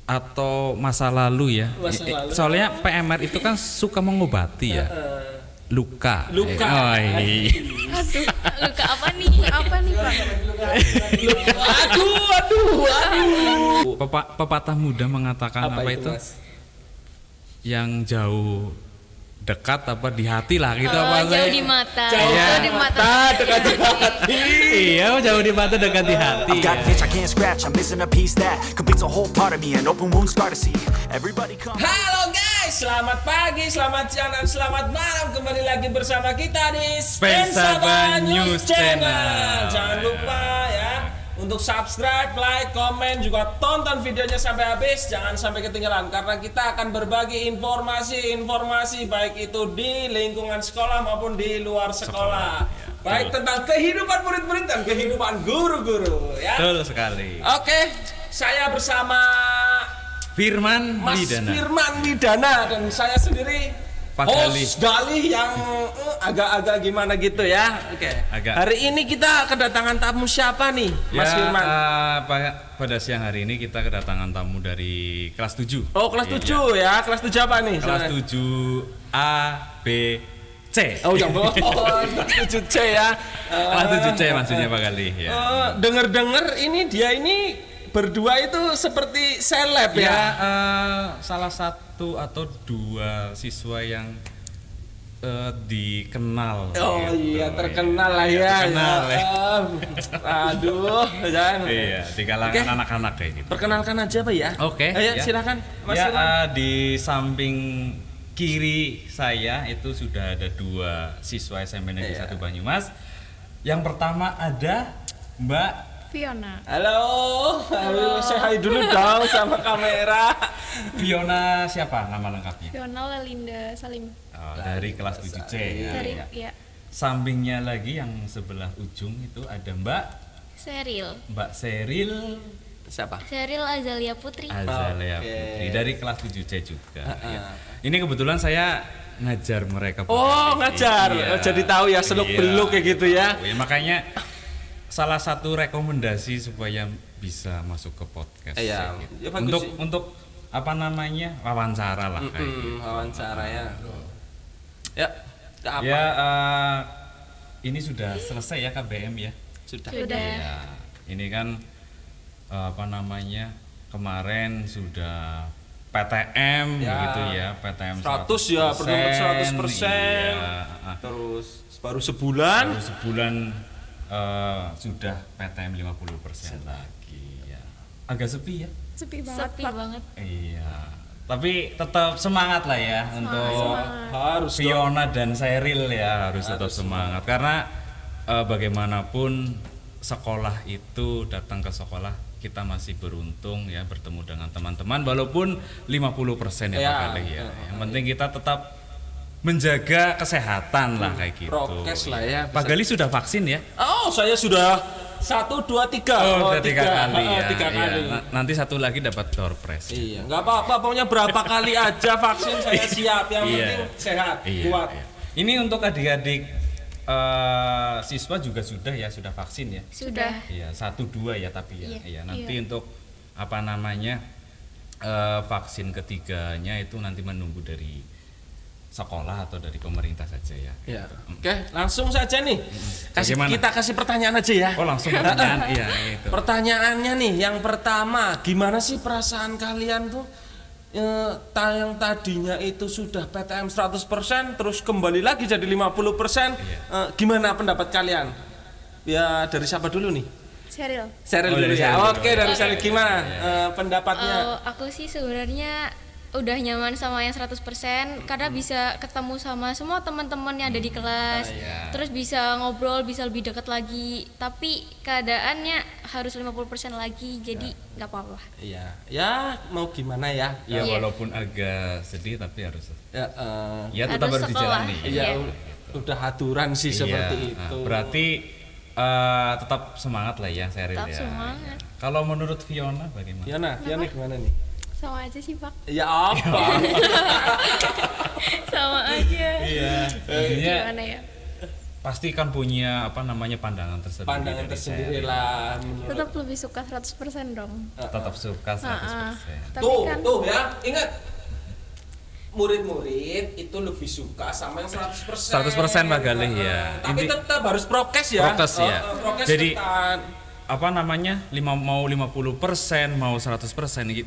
atau masa lalu ya. Soalnya PMR itu kan suka mengobati ya. Luka. Oh, iya. Aduh, luka apa nih? Apa nih, Pak? Aduh. Pepatah muda mengatakan apa itu? Mas? Yang jauh dekat apa di hati lah gitu apa Jauh di mata. Jauh di mata. dekat di hati. Iya, jauh di mata dekat di hati. I've got an itch I can't scratch, I'm missing a piece that completes a whole part of me, an open wound scar to see. Everybody come. Halo guys, selamat pagi, selamat siang, dan selamat malam. Kembali lagi bersama kita di Spensaba News Channel. Jangan lupa ya untuk subscribe, like, komen, juga tonton videonya sampai habis. Jangan sampai ketinggalan karena kita akan berbagi informasi-informasi baik itu di lingkungan sekolah maupun di luar sekolah. Baik tentang kehidupan murid-murid dan kehidupan guru-guru ya. Betul sekali. Oke, saya bersama Firman Mas Widana. Firman Widana dan saya sendiri Pak host Galih yang agak-agak gimana gitu ya. Oke. Agak. Hari ini kita kedatangan tamu siapa nih, Mas Ya, Firman? pada siang hari ini kita kedatangan tamu dari kelas 7. Oh, kelas 7 ya. Kelas 7 apa nih? Kelas 7 A, B, C. Oh, yang bawah. Kelas 7C ya. Kelas 7C maksudnya Pak Galih ya. Dengar-dengar ini dia ini berdua itu seperti seleb Ya, ya. salah satu atau dua siswa yang dikenal. Oh gitu. iya, terkenal lah ya. Terkenal ya. Aduh, jangan. Iya, di kalangan Oke. anak-anak kayak gitu. Perkenalkan aja Pak ya. Oke, Ayo ya. silakan Mas Ya, Firman. di samping kiri saya itu sudah ada dua siswa SMP Negeri 1 Banyumas. Yang pertama ada Mbak Fiona. Halo, say hi dulu dong sama kamera. Fiona, siapa nama lengkapnya? Fiona Lelinda Salim. Oh, dari kelas 7C. Dari Ya. ya. Sampingnya lagi yang sebelah ujung itu ada Mbak Seril Siapa? Seril Azalia Putri. Azalea Oke. Putri dari kelas 7C juga. Ya. Ini kebetulan saya ngajar mereka. Oh, ngajar. Iya. Oh, jadi tahu ya seluk-beluk kayak gitu ya. Tahu ya. Makanya salah satu rekomendasi supaya bisa masuk ke podcast. Iya. ya, gitu. Ya, bagus sih. untuk apa namanya wawancara lah kayak gitu. Wawancara ya. Ya, ke apa? Ya, ini sudah selesai ya KBM ya. Sudah. Sudah. Ya, ini kan apa namanya kemarin sudah PTM Ya. gitu ya, PTM 100 ya, berdompet 100%. Iya. Terus baru sebulan. Baru sebulan sudah PTM 50% lagi ya. Agak sepi ya. Sepi banget. Iya. Tapi tetap semangat lah ya untuk Harus dong. Fiona dan Seril ya, harus tetap semangat karena bagaimanapun sekolah itu, datang ke sekolah kita masih beruntung ya bertemu dengan teman-teman walaupun 50% ya Ya. Pak Galih ya. Yang penting kita tetap menjaga kesehatan lah kayak gitu. Prokes lah ya. Pak Galih sudah vaksin ya? Oh, saya sudah 1, 2, 3. Oh, udah 3 kali ya. 3 Iya. kali. Nanti satu lagi dapat door prize. Iya, nggak apa-apa. Pokoknya berapa kali aja vaksin saya siap. Yang Iya. penting sehat, Iya, kuat. iya. Ini untuk adik-adik siswa juga sudah vaksin ya. Sudah. Iya, 1, 2 ya tapi ya. Iya, Iya, nanti iya. untuk apa namanya vaksin ketiganya itu nanti menunggu dari sekolah atau dari pemerintah saja ya. Ya. Oke, langsung saja nih. Bagaimana? Kita kasih pertanyaan aja ya. Oh, langsung pertanyaan. Iya, itu. Pertanyaannya nih, yang pertama, gimana sih perasaan kalian tuh yang tadinya itu sudah PTM 100% terus kembali lagi jadi 50%? Iya. Gimana pendapat kalian? Ya dari siapa dulu nih? Seril. Seril Oh, dulu dari ya. Seril dulu. Oke, dari Seril gimana pendapatnya? Aku sih sebenarnya udah nyaman sama yang 100% karena bisa ketemu sama semua teman-teman yang ada di kelas. Iya. Terus bisa ngobrol, bisa lebih dekat lagi. Tapi keadaannya harus 50% lagi. Jadi nggak apa-apa. Iya, ya mau gimana ya? Ya Iya. walaupun agak sedih tapi harus Ya, ya tetap harus sekolah. dijalani. iya, Iya. udah aturan sih seperti Iya, itu. berarti tetap semangat lah ya Seril Tetap ya. semangat. Kalau menurut Fiona bagaimana? Fiona gimana nih? Sama aja sih, Pak. Ya apa? Sama aja. Iya. Intinya Gimana ya? pasti kan punya apa namanya pandangan tersendiri. Pandangan dari tersendiri Sheryl. lah menurut. Tetap lebih suka 100% dong. Tetap suka 100%. Tapi Tuh, kan tuh ya, ingat murid-murid itu lebih suka sama yang 100%. 100% Pak Galih, ya. Tapi Inti- tetap harus prokes ya. Prokes ya. Prokes Jadi ketat. apa namanya mau 50% mau 100%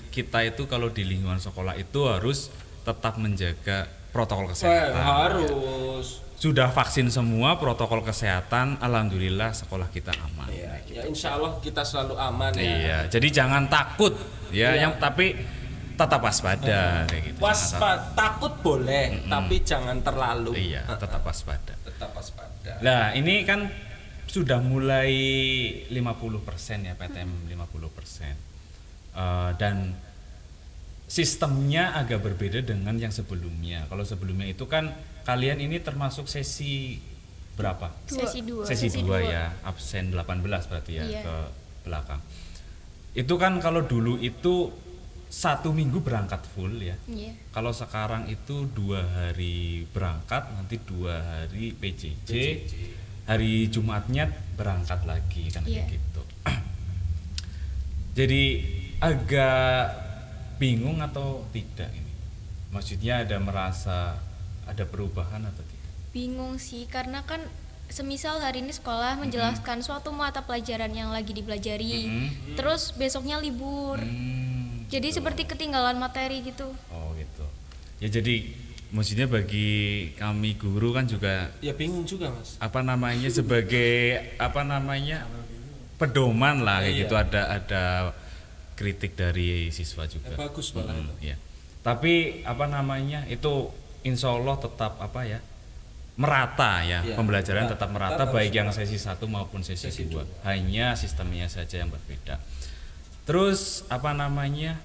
kita itu kalau di lingkungan sekolah itu harus tetap menjaga protokol kesehatan. Harus. Sudah vaksin semua protokol kesehatan, alhamdulillah sekolah kita aman. Ya, insya Allah kita selalu aman ya. Iya, jadi jangan takut ya, Iya. yang tapi tetap waspada kayak gitu. Jangan Takut boleh, tapi jangan terlalu. Iya, tetap waspada. Tetap waspada. Nah, ini kan sudah mulai 50% ya PTM 50%. Dan sistemnya agak berbeda dengan yang sebelumnya. Kalau sebelumnya itu kan kalian ini termasuk sesi berapa? sesi 2. Sesi 2 ya, absen 18 berarti ya Iya. ke belakang. Itu kan kalau dulu itu 1 minggu berangkat full ya. Iya. Kalau sekarang itu 2 hari berangkat, nanti 2 hari PJJ, hari Jumatnya berangkat lagi kan Iya. kayak gitu. Jadi agak bingung atau tidak ini? Maksudnya ada merasa ada perubahan atau tidak? Bingung sih karena kan semisal hari ini sekolah menjelaskan suatu mata pelajaran yang lagi dipelajari, terus besoknya libur. Jadi seperti ketinggalan materi gitu. Oh gitu. Ya jadi maksudnya bagi kami guru kan juga Ya bingung juga Mas. apa namanya sebagai apa namanya pedoman lah kayak Iya. gitu, ada kritik dari siswa juga. Ya, bagus malah itu. Iya. Tapi apa namanya itu insya Allah tetap apa ya merata ya, Iya, pembelajaran merata. tetap merata Tetap baik harus yang sesi 1 maupun sesi Sesi 2. Hanya sistemnya saja yang berbeda. Terus apa namanya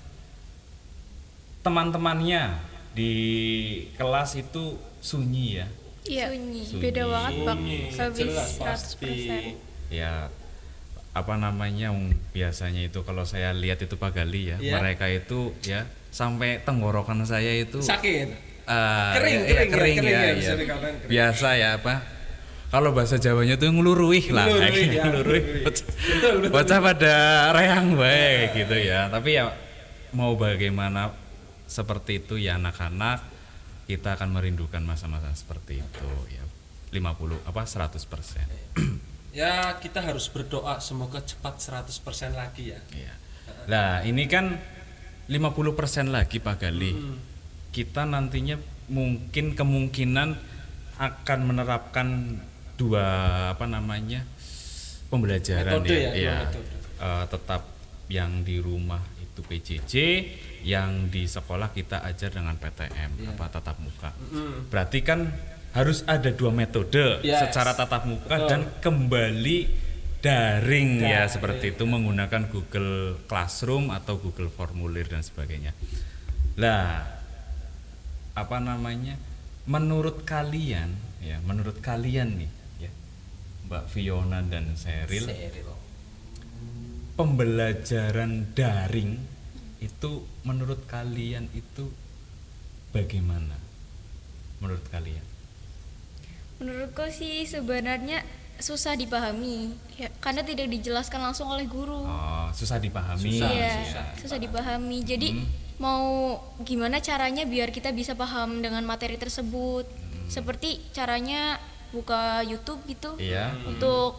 teman-temannya di kelas itu sunyi ya. Iya, Sunyi. beda Sunyi. banget Bang. Habis Jelas 100%. pasti. Ya apa namanya biasanya itu kalau saya lihat itu Pak Gali ya, Iya. mereka itu ya sampai tenggorokan saya itu Sakit. kering kering ya, ya, bisa ya. dikatakan kering. Biasa ya apa kalau bahasa Jawanya itu ngeluruih lah Ngeluruih, ya, ngeluruih. Betul. Bocah pada reang baik gitu ya, tapi ya mau bagaimana seperti itu ya anak-anak, kita akan merindukan masa-masa seperti itu ya 100%. Ya kita harus berdoa semoga cepat 100% lagi ya. Iya. Nah, ini kan 50% lagi Pak Gali. Kita nantinya mungkin kemungkinan akan menerapkan 2 apa namanya pembelajaran Metode ya, ya. 2 metode. Tetap yang di rumah itu PJJ, yang di sekolah kita ajar dengan PTM apa tatap muka. Berarti kan harus ada 2 metode Yes. secara tatap muka Betul. dan kembali daring ya seperti itu menggunakan Google Classroom atau Google Formulir dan sebagainya. Lah apa namanya? Menurut kalian nih ya Mbak Fiona dan Sheryl, pembelajaran daring itu menurut kalian itu bagaimana? Menurut kalian? Menurutku sih sebenarnya susah dipahami. Ya. Karena tidak dijelaskan langsung oleh guru. Oh, susah dipahami. Susah. Iya, susah. susah dipahami. Jadi mau gimana caranya biar kita bisa paham dengan materi tersebut? Seperti caranya buka YouTube gitu Iya. untuk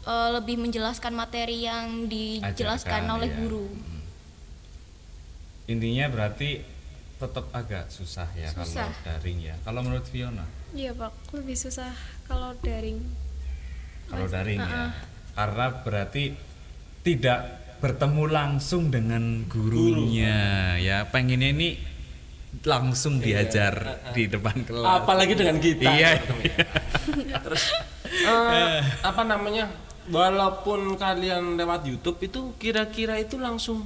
lebih menjelaskan materi yang dijelaskan Ajarkan, oleh iya. guru. Intinya berarti tetap agak susah ya Susah. kalau daring ya. Kalau menurut Fiona? Iya Pak, lebih susah kalau daring. Kalau daring ya. Karena berarti tidak bertemu langsung dengan gurunya ya. Pengennya ini langsung diajar di depan kelas. Apalagi dengan kita. Iya. Terus apa namanya? Walaupun kalian lewat YouTube itu kira-kira itu langsung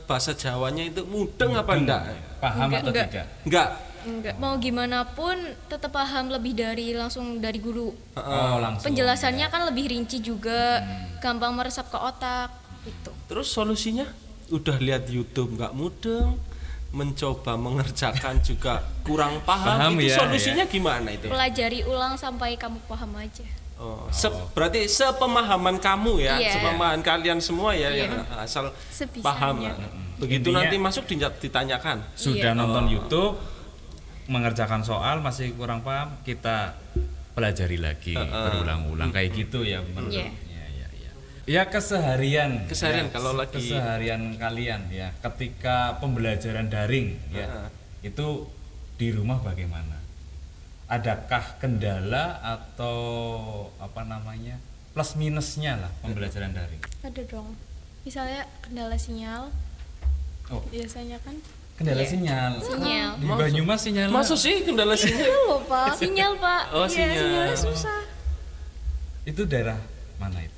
bahasa Jawanya itu mudeng apa enggak? Paham atau Enggak. tidak? Enggak. Enggak. Mau gimana pun tetap paham lebih dari langsung dari guru. Oh, langsung. Penjelasannya kan lebih rinci juga, gampang meresap ke otak gitu. Terus solusinya udah lihat YouTube nggak mudeng, mencoba mengerjakan juga kurang paham, Paham itu ya, solusinya gimana itu? Pelajari ulang sampai kamu paham aja. Berarti sepemahaman kamu ya, Iya. sepemahaman kalian semua ya, Iya. yang asal Sebisanya. paham. Begitu Intinya- nanti masuk ditanyakan. Sudah nonton YouTube, mengerjakan soal masih kurang paham, kita pelajari lagi berulang-ulang kayak gitu ya menurut. Iya. Ya keseharian Kalau lagi keseharian kalian ya ketika pembelajaran daring ya itu di rumah bagaimana? Adakah kendala atau apa namanya plus minusnya lah pembelajaran daring? Ada dong. Misalnya kendala sinyal. Oh. Biasanya kan. Kendala sinyal. Sinyal. Di Banyumas sinyal. Masa sih kendala sinyal? Loh, Pak. Sinyal, Pak. Oh, Iya, sinyal. Sinyalnya susah. Itu daerah mana itu?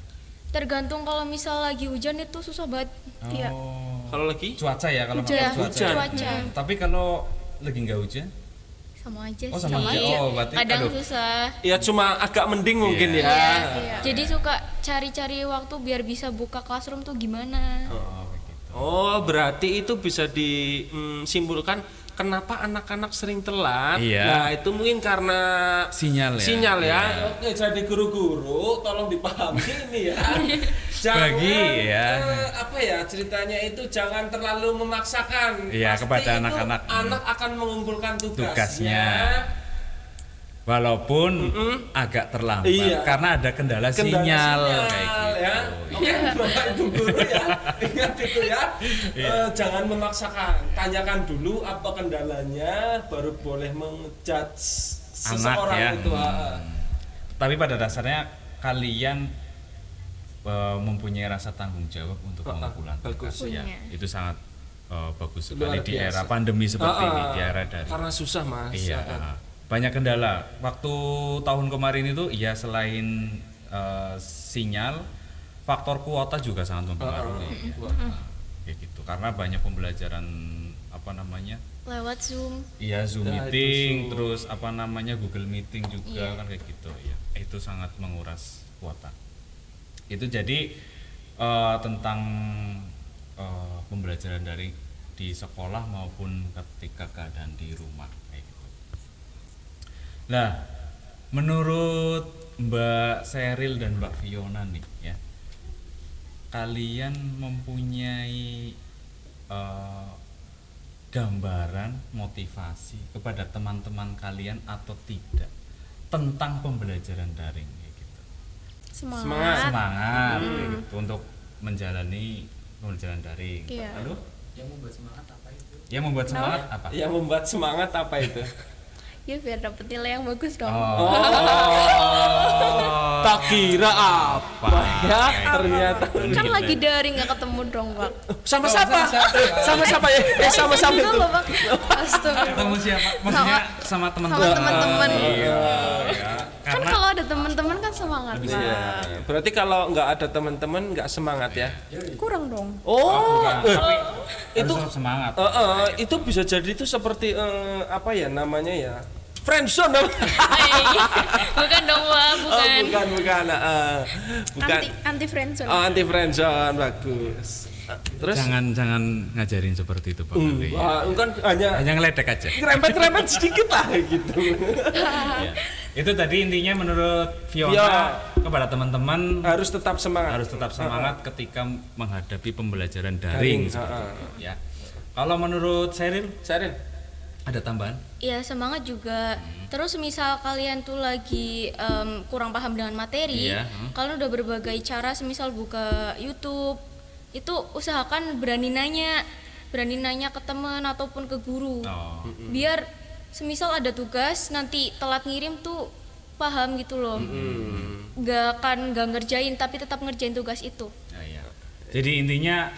Tergantung kalau misal lagi hujan itu susah banget. Iya. Oh. Kalau lagi Cuaca ya kalau Hujan. masalah Hujan. Cuaca. Tapi kalau lagi nggak hujan? Sama aja Oh sih. sama aja. Oh berarti Kadang aduh. susah. ya cuma agak mending mungkin ya. Iya. Jadi suka cari-cari waktu biar bisa buka classroom tuh gimana. Oh, begitu. Oh, berarti itu bisa disimpulkan kenapa anak-anak sering telat. Iya. Nah, itu mungkin karena Sinyal ya. Sinyal ya. Iya. Oke, jadi guru-guru tolong dipahami ini ya. Jangan Bagi, ya. apa ya ceritanya itu jangan terlalu memaksakan. Iya, Pasti kepada itu anak-anak. Anak akan mengumpulkan Tugasnya. Walaupun agak terlambat Iya. karena ada kendala, Kendala sinyal kayak gitu. ya. Oke, Bapak Ibu guru ya. Ingat itu ya. Jangan memaksakan. Tanyakan dulu apa kendalanya baru boleh menjudge seseorang ya. itu. Tapi pada dasarnya kalian mempunyai rasa tanggung jawab untuk pengumpulan bagus. tugas ya. Punya. Itu sangat bagus Luar sekali di biasa. era pandemi seperti ini, di era dari. Karena susah, Mas. Iya, banyak kendala. Waktu tahun kemarin itu ya selain sinyal, faktor kuota juga sangat mempengaruhi. Kayak gitu. Karena banyak pembelajaran apa namanya? Lewat Zoom. Iya, Zoom Ya, itu meeting, Zoom. terus apa namanya Google Meeting juga Iya. kan kayak gitu. Ya, itu sangat menguras kuota. Itu jadi tentang pembelajaran dari di sekolah maupun ketika keadaan di rumah kayak gitu. Nah, menurut Mbak Seril dan Mbak Fiona nih ya, kalian mempunyai gambaran motivasi kepada teman-teman kalian atau tidak tentang pembelajaran daring kayak gitu. Semangat. Semangat kayak gitu, untuk menjalani pembelajaran daring. Iya. Lalu yang membuat semangat apa? Yang membuat semangat apa itu? Ya biar dapet nilai yang bagus dong. Oh. Tak kira apa ya ternyata. Kan lagi daring nggak ketemu dong, Pak. Sama siapa? Sama siapa ya? Sama-sama Gitu itu. loh, Pak. Astagfirullah. Ketemu siapa? Maksudnya sama teman-teman. Sama teman-teman. Iya, ya. Kan Karena kalau ada teman-teman kan semangat, Iya. Pak. Berarti kalau nggak ada teman-teman nggak semangat ya? Kurang dong. Oh, bukan, tapi itu harus tetap semangat. itu bisa jadi itu seperti apa ya namanya ya? Friendzone. Bukan dong, Pak, bukan. Bukan. Bukan. Anti friendzone. Oh, anti friendzone bagus. Terus Jangan ngajarin seperti itu Pak Andri. kan hanya Hanya ngeledek aja. rempet-rempet sedikit lah gitu. Ya. Itu tadi intinya menurut Fiona Iya. kepada teman-teman Harus tetap semangat. harus tetap semangat ketika menghadapi pembelajaran daring seperti itu ya. Kalau menurut Seril Sarin. ada tambahan? Ya semangat juga. Terus misal kalian tuh lagi kurang paham dengan materi, Iya, kalian udah berbagai cara, semisal buka YouTube, itu usahakan berani nanya ke teman ataupun ke guru, Oh. biar semisal ada tugas nanti telat ngirim tuh paham gitu loh, gak ngerjain tapi tetap ngerjain tugas itu. Ya, ya. Jadi intinya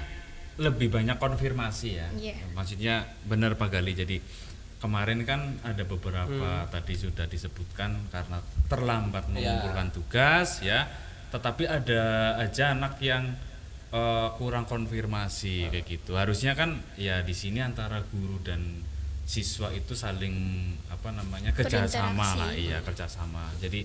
lebih banyak konfirmasi ya. Iya. Maksudnya benar Pak Gali. Jadi kemarin kan ada beberapa tadi sudah disebutkan karena terlambat mengumpulkan tugas ya. Tetapi ada aja anak yang kurang konfirmasi kayak gitu. Harusnya kan ya di sini antara guru dan siswa itu saling apa namanya kerjasama Berinteraksi. lah, iya kerjasama. Jadi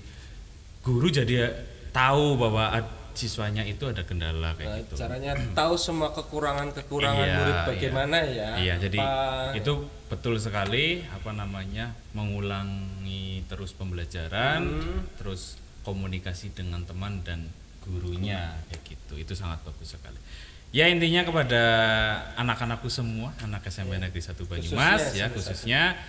guru jadi tahu bahwa siswanya itu ada kendala kayak Nah, gitu. caranya tahu semua kekurangan Iya, murid bagaimana ya. Iya, jadi Apa- itu betul sekali mengulangi terus pembelajaran, terus komunikasi dengan teman dan gurunya kayak gitu. Itu sangat bagus sekali. Ya intinya kepada anak-anakku semua, anak SMP Negeri 1 Banyumas khususnya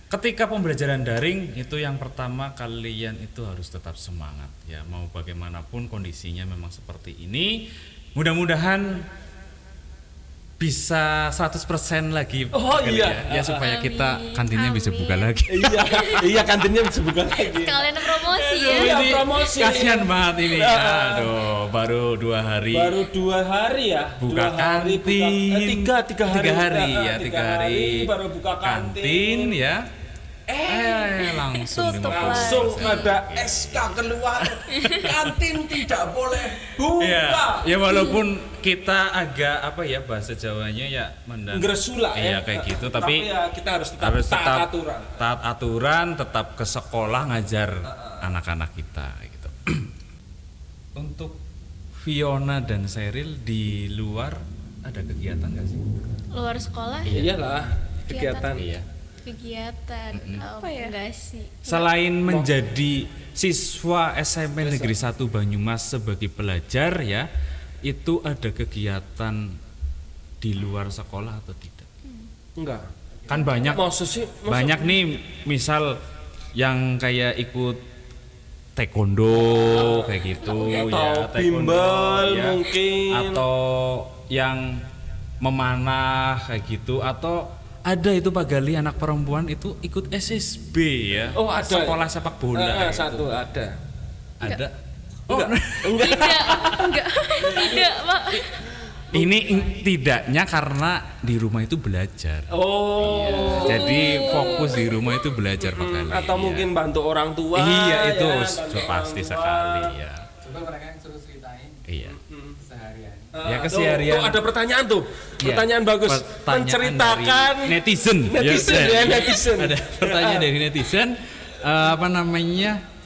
ketika pembelajaran daring itu yang pertama kalian itu harus tetap semangat ya, mau bagaimanapun kondisinya memang seperti ini. Mudah-mudahan bisa 100% lagi Oh, kali iya. ya supaya kita kantinnya bisa buka Amin. lagi. Iya kantinnya bisa buka lagi. Sekalian promosi ya. Iya, Ini promosi. kasihan banget ini. Aduh, baru 2 hari. Baru 2 hari ya. Buka 2 hari kantin. tiga hari. 3 hari ya, 3 3 hari baru buka kantin. ya. Langsung Tutup 50%. Langsung ada SK keluar. Kantin tidak boleh buka. Iya, ya walaupun kita agak bahasa Jawanya ya Ngresula ya. Iya kayak gitu, tapi ya kita harus tetap taat aturan. Taat aturan, tetap ke sekolah ngajar anak-anak kita gitu. Untuk Fiona dan Cheryl di luar ada kegiatan nggak sih? Luar sekolah Iyalah kegiatan. Iya. kegiatan Apa ya? enggak sih. Selain menjadi siswa SMP Negeri 1 Banyumas sebagai pelajar ya, itu ada kegiatan di luar sekolah atau tidak? Enggak. Kan banyak Maksud sih banyak nih misal yang kayak ikut taekwondo kayak gitu Atau taekwondo, bimbel mungkin. atau yang memanah kayak gitu, atau ada itu Pak Gali anak perempuan itu ikut SSB ya. Oh, ada. Sekolah sepak bola kayak gitu. satu ada. Ada. Tidak, Pak. Ini tidaknya karena di rumah itu belajar. Oh. Jadi fokus di rumah itu belajar Pak Gali. Atau ya. mungkin bantu orang tua. Iya itu bantu pasti orang tua. sekali ya. Coba mereka yang suruh ceritain Iya. seharian. Ya, Tuh, keseharian. tuh ada pertanyaan tuh. Iya. Pertanyaan bagus. Pertanyaan Menceritakan dari netizen. Netizen, ya, netizen. Ada pertanyaan dari netizen.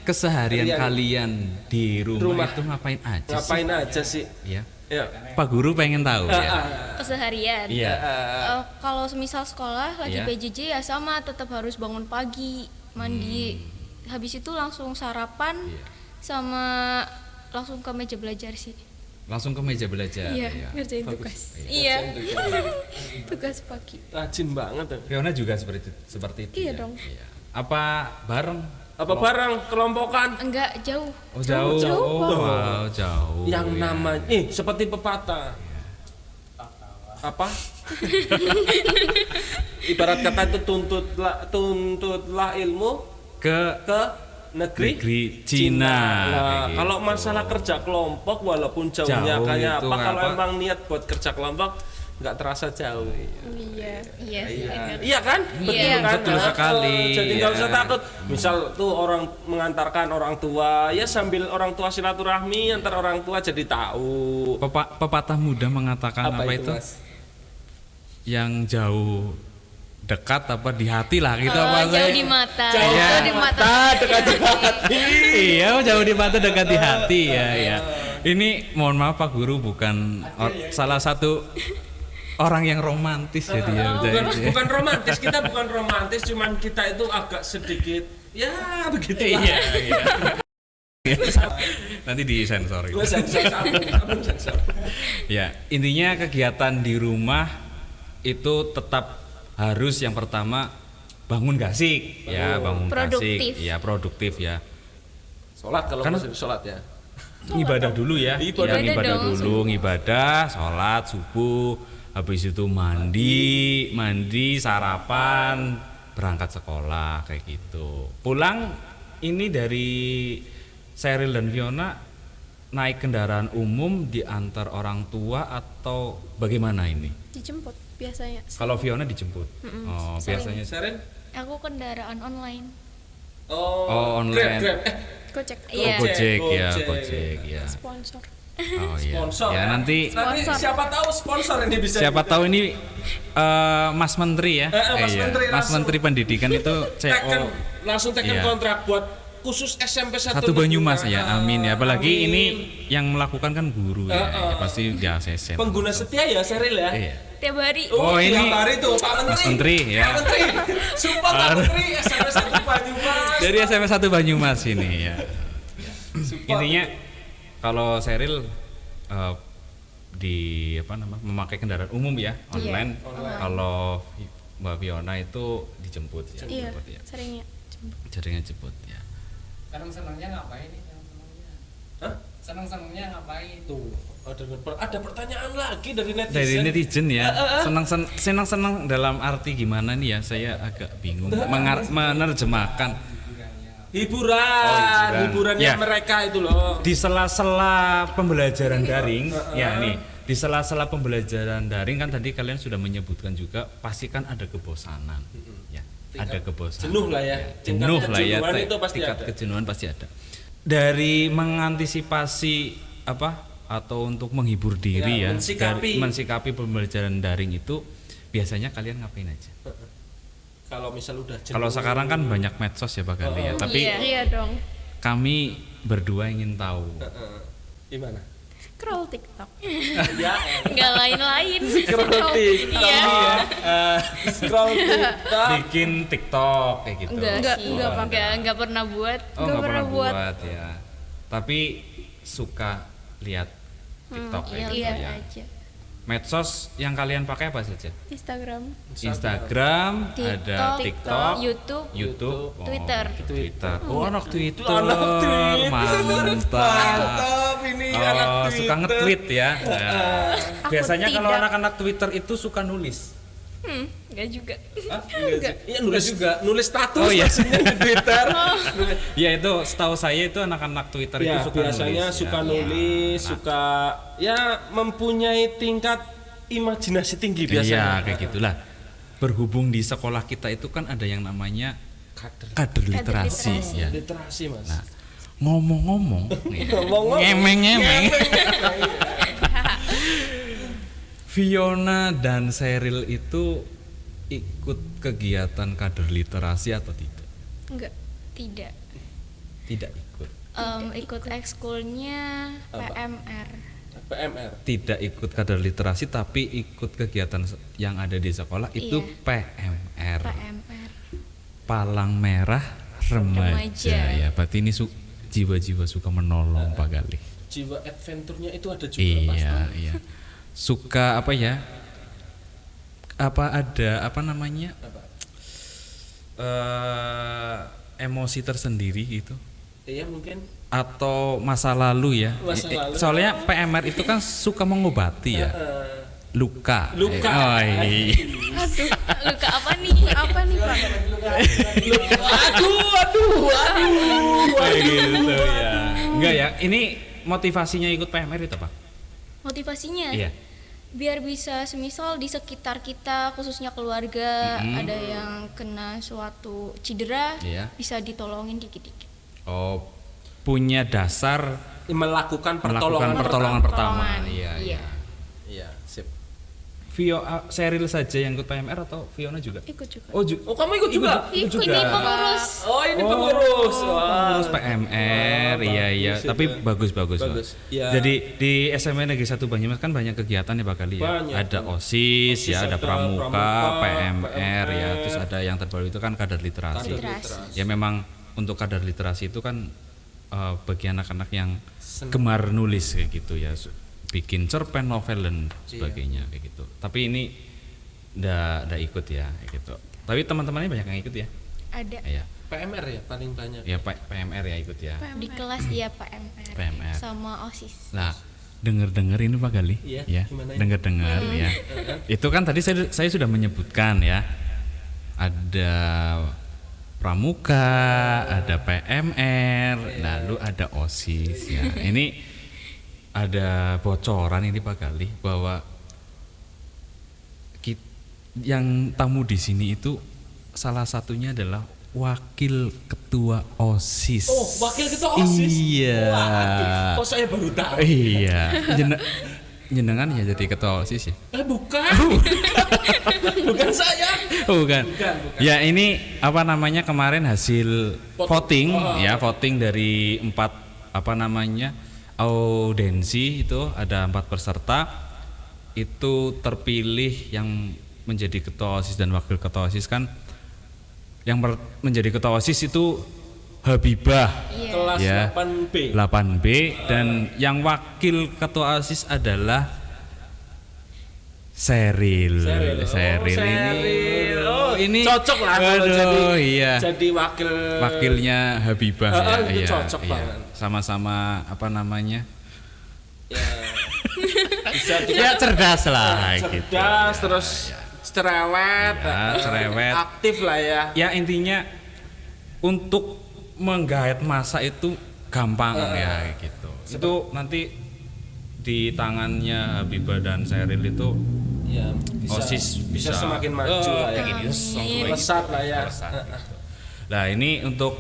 Keseharian Harian. kalian di rumah, Rumah. itu ngapain aja ngapain aja sih? sih? Ya. Ya. Pak Guru pengen tahu ya. Keseharian. Iya. Kalau semisal sekolah lagi Iya. PJJ ya sama, tetap harus bangun pagi, mandi. Habis itu langsung sarapan sama langsung ke meja belajar sih. Langsung ke meja belajar. Iya. ya. Ngerjain tugas. Iya. Tugas pagi. Rajin banget tuh. Fiona juga seperti itu. Iya ya? dong. Iya. Apa bareng? Apa barang kelompokan Enggak jauh. Oh jauh. Jauh. Oh, wow, jauh. yang ya. namanya seperti pepatah. Apa? Ibarat kata itu tuntutlah ilmu ke ke negeri negeri Cina. Nah, kayak kalau gitu. masalah kerja kelompok walaupun jauhnya Jauh kayak itu apa, kalau apa? emang niat buat kerja kelompok nggak terasa jauh. Iya. Iya. Iya kan? Iya. kan? Betul sekali, Jadi nggak ya. usah takut. Misal tuh orang mengantarkan orang tua, ya sambil orang tua silaturahmi antar orang tua jadi tahu. Pepatah muda mengatakan apa, itu? Mas? Yang jauh dekat apa di hati lah gitu apa Jauh saya? di mata. Jauh Iya. di mata. dekat di hati. Iya, jauh di mata dekat di hati ya, ya. Ini mohon maaf Pak Guru bukan salah satu orang yang romantis jadi ya. Bukan romantis, kita bukan romantis, cuman kita itu agak sedikit ya begitu. Iya, iya. Nanti disensor gitu. Gue sensor. Ya, intinya kegiatan di rumah itu tetap harus yang pertama bangun gasik ya, bangun Produktif. gasik ya, produktif ya. Sholat kalau Kan- masih sholat ya. Ibadah dulu ya. Ibadah Yang ibadah dong. dulu, ibadah, sholat subuh, habis itu mandi, sarapan, berangkat sekolah kayak gitu. Pulang ini dari Cheryl dan Fiona naik kendaraan umum diantar orang tua atau bagaimana ini? Dijemput biasanya. Kalau Fiona dijemput. Oh, biasanya Seren? Aku kendaraan online. Oh, online. Grab. Gojek. Iya. Gojek ya, Gojek. Gojek ya. Sponsor. Oh iya. Sponsor. Ya nanti Sponsor. Siapa tahu sponsor ini bisa. siapa tahu ini Mas Menteri Menteri ya. Mas langsung. Menteri Pendidikan itu Teken, CO. langsung teken Iya. kontrak buat khusus SMP Satu Banyumas ya, amin ya. Apalagi Amin. ini yang melakukan kan guru ya, ya pasti di ACC. Pengguna setia ya Seril ya. Iya. Tiap hari. Oh, tiap ini hari tuh Pak Menteri. Mas Menteri, ya. Pak Menteri. Sumpah Pak Menteri SMP 1 Banyumas. Dari SMP 1 Banyumas ini ya. Sumpah. Intinya kalau Seril di apa namanya memakai kendaraan umum ya, online. Kalau Mbak Fiona itu dijemput ya. Iya, Jemput ya. seringnya. Jaringan jemput ya. Seneng-senengnya ngapain nih? Seneng-senengnya. Hah? Seneng-senengnya ngapain? Tuh, ada pertanyaan lagi dari netizen. Dari netizen ya, senang-senang dalam arti gimana nih ya? Saya agak bingung menerjemahkan. Hiburannya Ya. mereka itu loh. Di sela-sela pembelajaran daring, ya nih, di sela-sela pembelajaran daring kan tadi kalian sudah menyebutkan juga pasti kan ada kebosanan, ya, ada kebosanan. Jenuh lah ya. Jenuh Tingkat lah ya, kejenuhan itu pasti tingkat ada. kejenuhan pasti ada. Dari mengantisipasi apa atau untuk menghibur diri Ya, ya, mensikapi. pembelajaran daring itu biasanya kalian ngapain aja? Kalau misal udah jenuh. Kalau sekarang kan banyak medsos ya Pak Gali ya, tapi Iya. Iya dong. kami berdua ingin tahu. Gimana? Scroll TikTok. Ya, Nggak lain-lain. scroll TikTok Iya. ya. Scroll TikTok. Bikin TikTok kayak gitu. Enggak pernah buat. Oh, Nggak nggak pernah pernah buat. buat ya. Tapi suka lihat TikTok Iya, kayak gitu lihat ya. aja. Medsos yang kalian pakai apa saja? Instagram. Instagram, ada TikTok, YouTube, oh, Twitter. Twitter. Oh, anak Twitter. anak Twitter. Mantap. Mantap ini anak Oh, Twitter. suka nge-tweet ya. Nah, Aku biasanya kalau tidak. anak-anak Twitter itu suka nulis. Enggak juga. Iya nulis juga, nulis status Oh, iya. maksudnya di Twitter. Ya itu setahu saya itu anak-anak Twitter Ya, itu suka biasanya nulis. suka ya. nulis, Nah, suka ya mempunyai tingkat imajinasi tinggi Iya, biasanya. kayak gitulah. Berhubung di sekolah kita itu kan ada yang namanya kader literasi ya. Literasi, Mas. Nah, ngomong-ngomong, nih, Ngomong-ngomong. ngemeng-ngemeng. Fiona dan Seril itu ikut kegiatan kader literasi atau tidak? Enggak. Tidak. Tidak ikut. Ikut ekskulnya PMR. PMR. Tidak ikut kader literasi tapi ikut kegiatan yang ada di sekolah itu Iya. PMR. PMR. Palang Merah Remaja. Remaja. Ya, berarti ini jiwa-jiwa suka menolong Pak Gali. Jiwa adventure-nya itu ada juga Iya, iya. Suka apa ya? Apa ada apa namanya? Emosi tersendiri gitu Iya mungkin. atau masa lalu ya. Masa lalu. Soalnya PMR itu kan suka mengobati ya. Luka. Luka. Oh, iya. Luka apa nih? Apa nih Pak? Aduh. Kayak gitu ya. Enggak ya. Ini motivasinya ikut PMR itu apa? Motivasinya? Iya. Biar bisa semisal di sekitar kita khususnya keluarga ada yang kena suatu cedera, Iya. bisa ditolongin dikit-dikit. Oh, punya dasar Melakukan melakukan pertolongan pertama. Iya, Iya. iya. Iya, sip. Seril saja yang ikut PMR atau Fiona juga? Ikut juga. Oh, Oh, kamu ikut juga? Ini pengurus. Oh, ini pengurus. Pengurus PMR, iya iya. bagus Tapi itu. bagus. Bagus, iya. Jadi di SMA Negeri 1 Banyumas kan banyak kegiatan ya Pak Gali ya. Banyak. Ada OSIS, ya, ada ada pramuka, pramuka, PMR ya, terus ada yang terbaru itu kan kader literasi. Literasi. Ya memang untuk kader literasi itu kan bagi anak-anak yang gemar nulis kayak gitu ya, bikin cerpen, novel dan sebagainya kayak gitu. Tapi ini ndak ikut ya kayak gitu. Tapi teman-temannya banyak yang ikut ya. Ada Ya, PMR ya paling banyak. ya PMR ya ikut ya. di kelas ya PMR, PMR. sama OSIS. Nah, denger ini Pak Gali, Iya, ya, gimana ini? denger ya. Itu kan tadi saya sudah menyebutkan ya, ada pramuka, ada PMR, lalu ada OSIS ya. Ini ada bocoran ini Pak Gali bahwa yang tamu di sini itu salah satunya adalah wakil ketua OSIS. Oh, wakil ketua OSIS. Iya. Wah, kok saya baru tahu. Iya. jenengan ya jadi ketua OSIS ya? Bukan. Bukan saya. Bukan. Bukan. Ya ini apa namanya kemarin hasil voting ya, voting dari 4 audensi itu ada 4 peserta itu terpilih yang menjadi ketua OSIS dan wakil ketua OSIS kan yang menjadi ketua OSIS itu Habibah Kelas ya, 8B. 8B dan yang wakil ketua OSIS adalah Seril. Ini cocok lah kalau iya. jadi Wakilnya Habibah ya. itu Iya, cocok iya. banget. Sama-sama apa namanya? Ya. Bisa Ya cerdas lah gitu. cerdas terus cerewet, Ya, cerewet. aktif lah ya. Ya intinya untuk menggait masa itu gampang ya gitu. Itu nanti di tangannya Habibah dan Seril itu Ya, OSIS bisa semakin maju lah ya. Pesat lah ya. Gitu. Nah ini untuk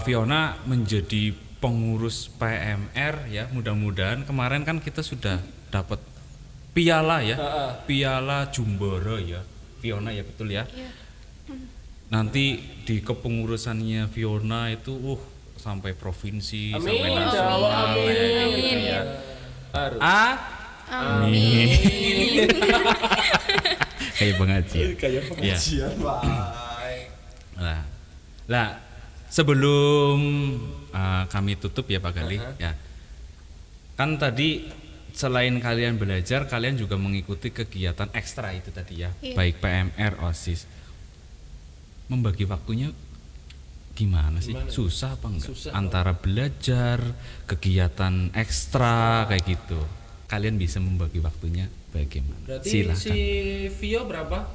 Fiona menjadi pengurus PMR ya, mudah-mudahan kemarin kan kita sudah dapat piala ya, piala Jumbara ya, Fiona ya betul ya. Nanti di kepengurusannya Fiona itu sampai provinsi, Amin. sampai nasional ya, gitu ya. Harus. Amin. Kayak pengajian. Kayak pengajian, Nah, sebelum kami tutup ya Pak Gali, ya. Kan tadi selain kalian belajar, kalian juga mengikuti kegiatan ekstra itu tadi ya, baik PMR, OSIS. Membagi waktunya gimana sih? Susah apa enggak? Antara belajar, kegiatan ekstra kayak gitu. Kalian bisa membagi waktunya bagaimana? Berarti Silakan. si Vio berapa?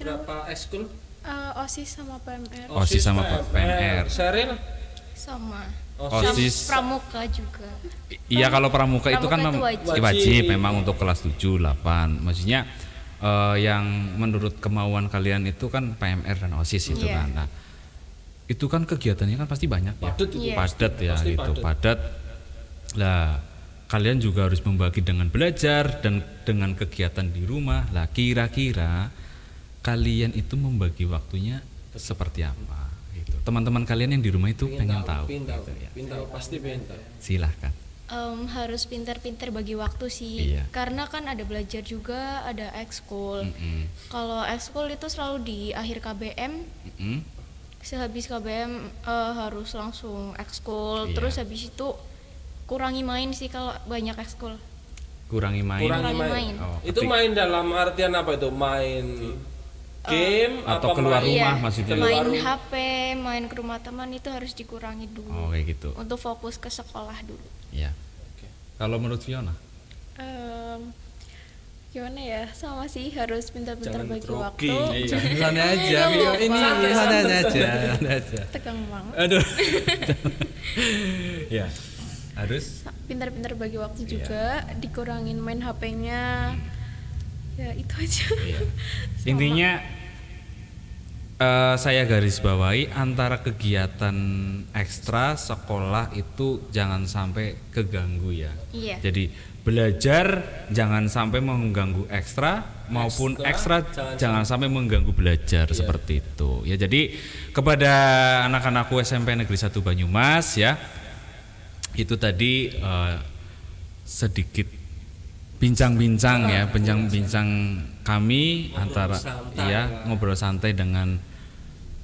Berapa ekskul? OSIS sama PMR. OSIS sama PMR. Seril? Sama. OSIS. Pramuka juga. Iya kalau pramuka itu kan Pramuka itu wajib memang untuk kelas 7, 8. Maksudnya yang menurut kemauan kalian itu kan PMR dan OSIS itu Iya. kan. Nah, itu kan kegiatannya kan pasti banyak ya. Padat itu. Iya. Padat ya Pasti gitu, padat. padat. Lah, kalian juga harus membagi dengan belajar dan dengan kegiatan di rumah. Lah, kira-kira kalian itu membagi waktunya seperti apa gitu. Teman-teman kalian yang di rumah itu pengen tahu Pintar, gitu ya. pintar, pasti pintar. Silahkan. Harus pintar-pintar bagi waktu sih. Iya. Karena kan ada belajar juga, ada ekskul. Kalau ekskul itu selalu di akhir KBM. Sehabis KBM harus langsung ekskul. Iya. Terus habis itu kurangi main sih kalau banyak ekskul. Kurangi main. Kurangi main. Oh, Itu main dalam artian apa itu? Main game atau apa keluar main- rumah Iya, maksudnya. main HP, main ke rumah teman itu harus dikurangi dulu. Oh kayak gitu. Untuk fokus ke sekolah dulu. Ya. Kalau menurut Fiona? Gimana ya? Sama sih harus pintar-pintar Jangan bagi grogi. waktu. Santai aja. Ini santai aja. Tegang banget. Aduh. Ya. Harus. Pintar-pintar bagi waktu juga, dikurangin main HP-nya. Ya itu aja. Iya. Intinya saya garis bawahi antara kegiatan ekstra sekolah itu jangan sampai keganggu ya. Iya. Jadi belajar jangan sampai mengganggu ekstra maupun ekstra jangan sampai mengganggu belajar seperti itu. Ya jadi kepada anak-anakku SMP Negeri 1 Banyumas ya. Itu tadi sedikit bincang-bincang ya, bincang-bincang kami antara ya ngobrol santai dengan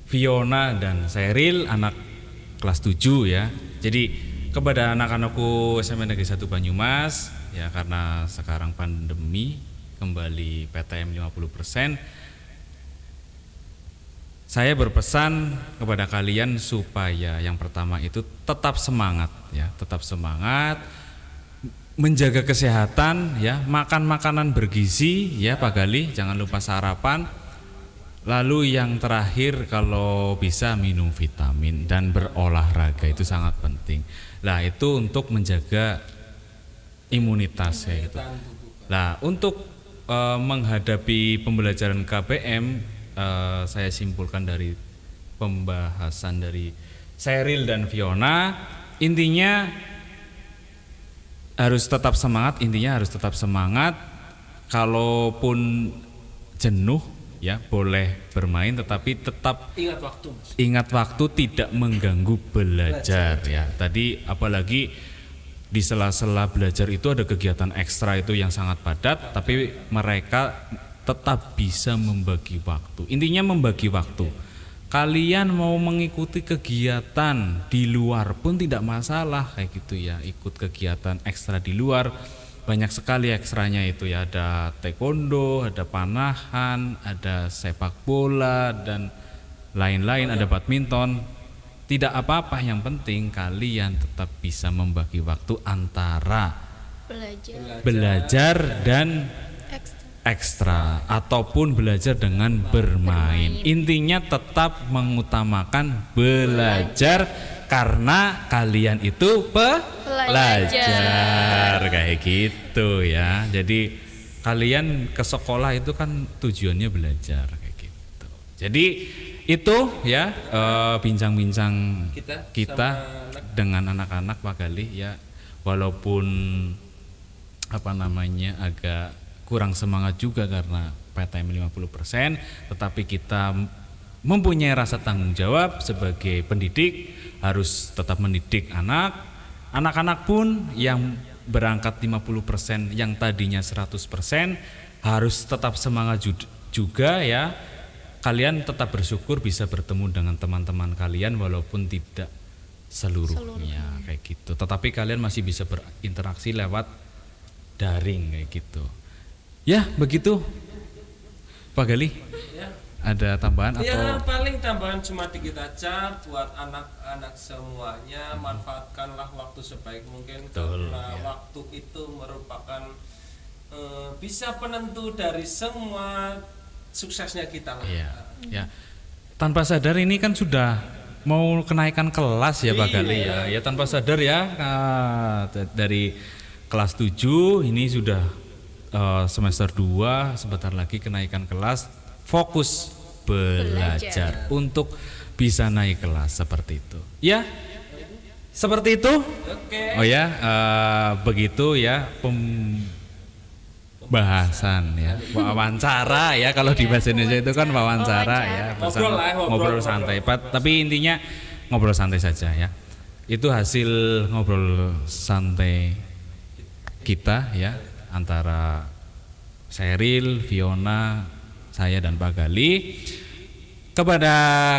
Fiona dan Seril anak kelas 7 ya. Jadi kepada anak-anakku SMP Negeri 1 Banyumas ya karena sekarang pandemi kembali PTM 50%, saya berpesan kepada kalian supaya yang pertama itu tetap semangat ya, tetap semangat menjaga kesehatan ya, makan makanan bergizi ya Pak Gali, jangan lupa sarapan. Lalu yang terakhir kalau bisa minum vitamin dan berolahraga itu sangat penting. Lah itu untuk menjaga imunitas ya gitu. Lah untuk menghadapi pembelajaran KBM saya simpulkan dari pembahasan dari Seril dan Fiona, intinya harus tetap semangat, intinya harus tetap semangat. Kalaupun jenuh ya boleh bermain, tetapi tetap Ingat waktu, Mas. ingat waktu, tidak mengganggu belajar ya. Tadi apalagi di sela-sela belajar itu ada kegiatan ekstra itu yang sangat padat, tapi mereka tetap bisa membagi waktu. Intinya membagi waktu. Kalian mau mengikuti kegiatan di luar pun tidak masalah kayak gitu ya. Ikut kegiatan ekstra di luar, banyak sekali ekstranya itu ya. Ada taekwondo, ada panahan, ada sepak bola dan lain-lain, ada badminton. Tidak apa-apa, yang penting kalian tetap bisa membagi waktu antara belajar dan ekstra ataupun belajar dengan bermain. Intinya tetap mengutamakan belajar karena kalian itu pelajar kayak gitu ya. Jadi kalian ke sekolah itu kan tujuannya belajar kayak gitu. Jadi itu ya bincang-bincang kita dengan anak-anak Pak Galih ya, walaupun apa namanya agak kurang semangat juga karena PTM 50%, tetapi kita mempunyai rasa tanggung jawab sebagai pendidik, harus tetap mendidik anak-anak pun yang berangkat 50%, yang tadinya 100% harus tetap semangat juga ya. Kalian tetap bersyukur bisa bertemu dengan teman-teman kalian walaupun tidak seluruhnya kayak gitu. Tetapi kalian masih bisa berinteraksi lewat daring kayak gitu. Ya, begitu. Pak Galih. Ya. Ada tambahan Ya, atau paling tambahan cuma dikit aja buat anak-anak semuanya, manfaatkanlah waktu sebaik mungkin. Betul, karena ya. waktu itu merupakan bisa penentu dari semua suksesnya kita lah. Iya, ya. Tanpa sadar ini kan sudah mau kenaikan kelas ya Pak Galih ya. Ya tanpa sadar ya, dari kelas 7 ini sudah semester 2, sebentar lagi kenaikan kelas, fokus belajar untuk bisa naik kelas seperti itu. Ya. Seperti itu. Oke. Oh ya, begitu ya pembahasan ya, wawancara ya, kalau di bahasa Indonesia itu kan wawancara ya, ngobrol santai. Tapi intinya ngobrol santai saja ya. Itu hasil ngobrol santai kita ya, antara Sheryl, Fiona, saya dan Pak Galih. Kepada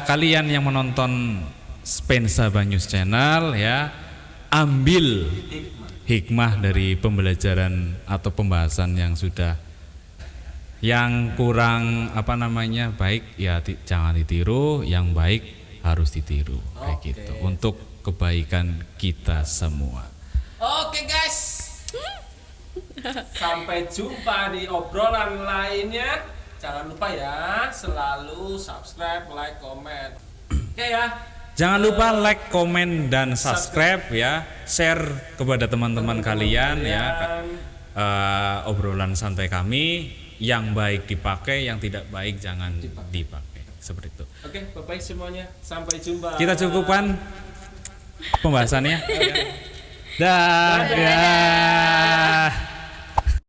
kalian yang menonton Spensa Banyus Channel ya, ambil hikmah dari pembelajaran atau pembahasan yang sudah, yang kurang apa namanya baik ya jangan ditiru, yang baik harus ditiru kayak gitu untuk kebaikan kita semua. Oke guys, sampai jumpa di obrolan lainnya. Jangan lupa ya, selalu subscribe, like, comment. Oke ya. Jangan lupa like, komen, dan subscribe ya, share kepada teman-teman kalian ya, obrolan santai kami, yang baik dipakai, yang tidak baik jangan dipakai, seperti itu. Oke, bye-bye semuanya, sampai jumpa. Kita cukupkan pembahasannya. Dadah.